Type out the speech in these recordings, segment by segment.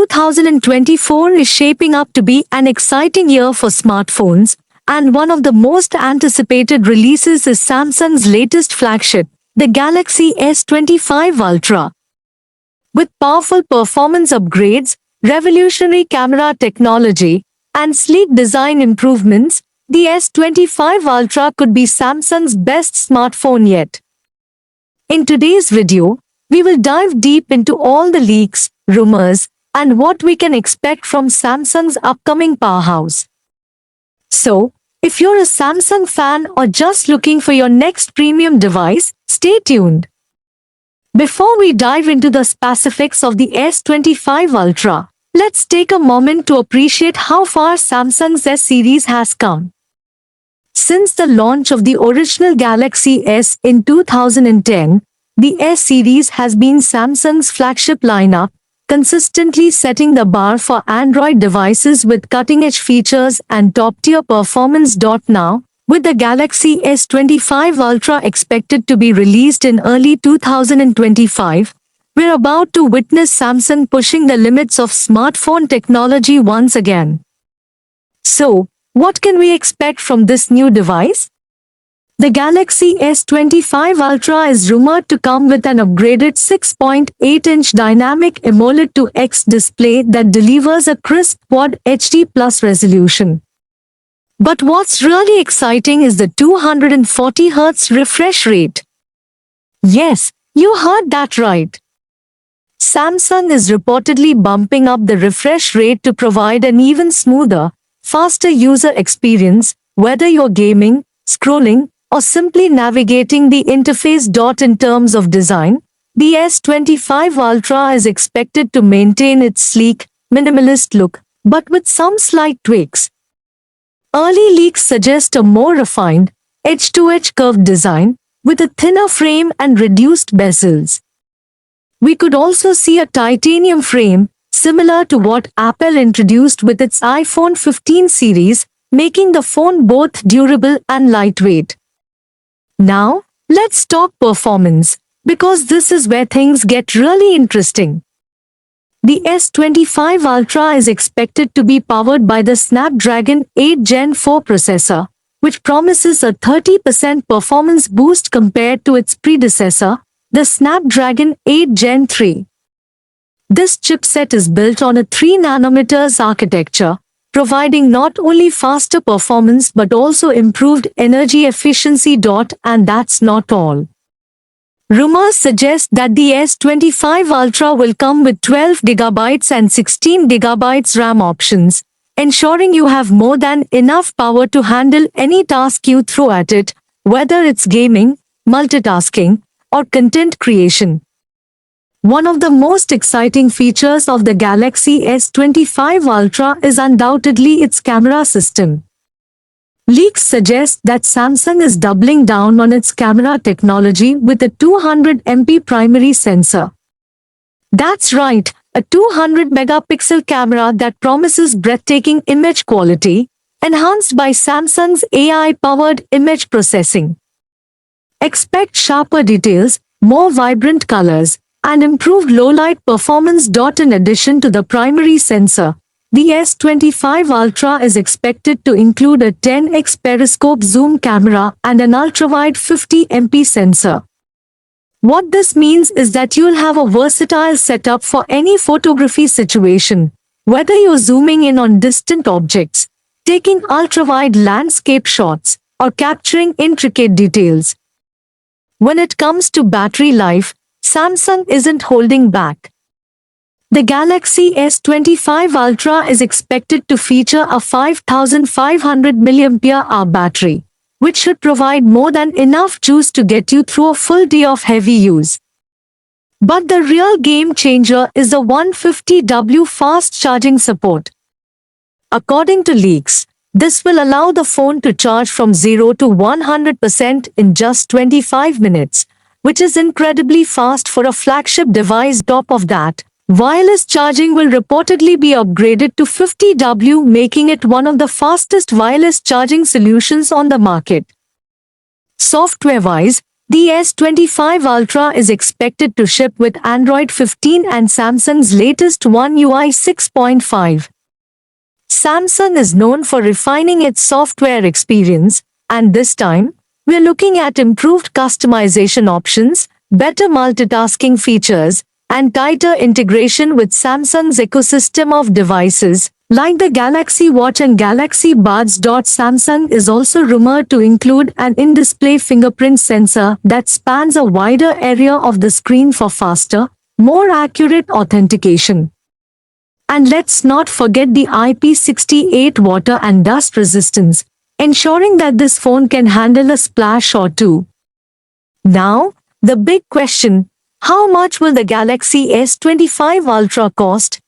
2024 is shaping up to be an exciting year for smartphones, and one of the most anticipated releases is Samsung's latest flagship, the Galaxy S25 Ultra. With powerful performance upgrades, revolutionary camera technology, and sleek design improvements, the S25 Ultra could be Samsung's best smartphone yet. In today's video, we will dive deep into all the leaks, rumors, and what we can expect from Samsung's upcoming powerhouse. So, if you're a Samsung fan or just looking for your next premium device, stay tuned. Before we dive into the specifics of the S25 Ultra, let's take a moment to appreciate how far Samsung's S series has come. Since the launch of the original Galaxy S in 2010, the S series has been Samsung's flagship lineup, consistently setting the bar for Android devices with cutting-edge features and top-tier performance. Now, with the Galaxy S25 Ultra expected to be released in early 2025, we're about to witness Samsung pushing the limits of smartphone technology once again. So, what can we expect from this new device? The Galaxy S25 Ultra is rumored to come with an upgraded 6.8-inch dynamic AMOLED 2X display that delivers a crisp Quad HD Plus resolution. But what's really exciting is the 240Hz refresh rate. Yes, you heard that right. Samsung is reportedly bumping up the refresh rate to provide an even smoother, faster user experience, whether you're gaming, scrolling, or simply navigating the interface. In terms of design, the S25 Ultra is expected to maintain its sleek, minimalist look, but with some slight tweaks. Early leaks suggest a more refined, edge-to-edge curved design, with a thinner frame and reduced bezels. We could also see a titanium frame, similar to what Apple introduced with its iPhone 15 series, making the phone both durable and lightweight. Now, let's talk performance, because this is where things get really interesting. The S25 Ultra is expected to be powered by the Snapdragon 8 Gen 4 processor, which promises a 30% performance boost compared to its predecessor, the Snapdragon 8 Gen 3. This chipset is built on a 3nm architecture, providing not only faster performance but also improved energy efficiency. And that's not all. Rumors suggest that the S25 Ultra will come with 12GB and 16GB RAM options, ensuring you have more than enough power to handle any task you throw at it, whether it's gaming, multitasking, or content creation. One of the most exciting features of the Galaxy S25 Ultra is undoubtedly its camera system. Leaks suggest that Samsung is doubling down on its camera technology with a 200MP primary sensor. That's right, a 200-megapixel camera that promises breathtaking image quality, enhanced by Samsung's AI-powered image processing. Expect sharper details, more vibrant colors, and improved low-light performance. In addition to the primary sensor, the S25 Ultra is expected to include a 10x periscope zoom camera and an ultrawide 50MP sensor. What this means is that you'll have a versatile setup for any photography situation, whether you're zooming in on distant objects, taking ultrawide landscape shots, or capturing intricate details. When it comes to battery life, Samsung isn't holding back. The Galaxy S25 Ultra is expected to feature a 5500 mAh battery, which should provide more than enough juice to get you through a full day of heavy use. But the real game changer is the 150W fast charging support. According to leaks, this will allow the phone to charge from 0 to 100% in just 25 minutes, which is incredibly fast for a flagship device. Top of that, wireless charging will reportedly be upgraded to 50W, making it one of the fastest wireless charging solutions on the market. Software-wise, The S25 Ultra is expected to ship with Android 15 and Samsung's latest One UI 6.5. Samsung is known for refining its software experience, and this time, we're looking at improved customization options, better multitasking features, and tighter integration with Samsung's ecosystem of devices, like the Galaxy Watch and Galaxy Buds. Samsung is also rumored to include an in-display fingerprint sensor that spans a wider area of the screen for faster, more accurate authentication. And let's not forget the IP68 water and dust resistance, ensuring that this phone can handle a splash or two. Now, the big question: how much will the Galaxy S25 Ultra cost?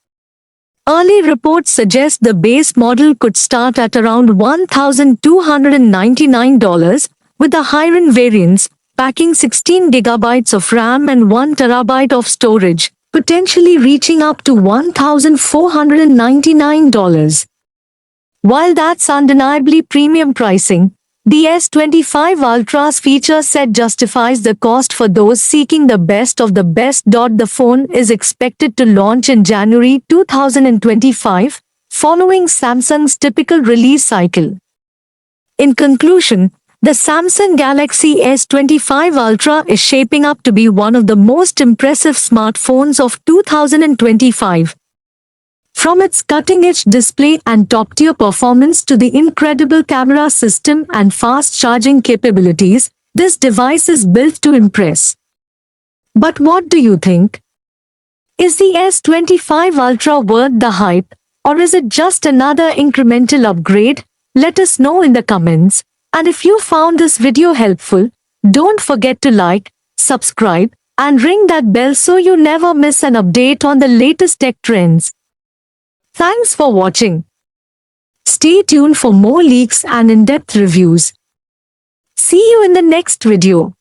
Early reports suggest the base model could start at around $1,299, with the higher-end variants packing 16 GB of RAM and 1 TB of storage, potentially reaching up to $1,499. While that's undeniably premium pricing, the S25 Ultra's feature set justifies the cost for those seeking the best of the best. The phone is expected to launch in January 2025, following Samsung's typical release cycle. In conclusion, the Samsung Galaxy S25 Ultra is shaping up to be one of the most impressive smartphones of 2025. From its cutting-edge display and top-tier performance to the incredible camera system and fast charging capabilities, this device is built to impress. But what do you think? Is the S25 Ultra worth the hype, or is it just another incremental upgrade? Let us know in the comments. And if you found this video helpful, don't forget to like, subscribe, and ring that bell so you never miss an update on the latest tech trends. Thanks for watching. Stay tuned for more leaks and in-depth reviews. See you in the next video.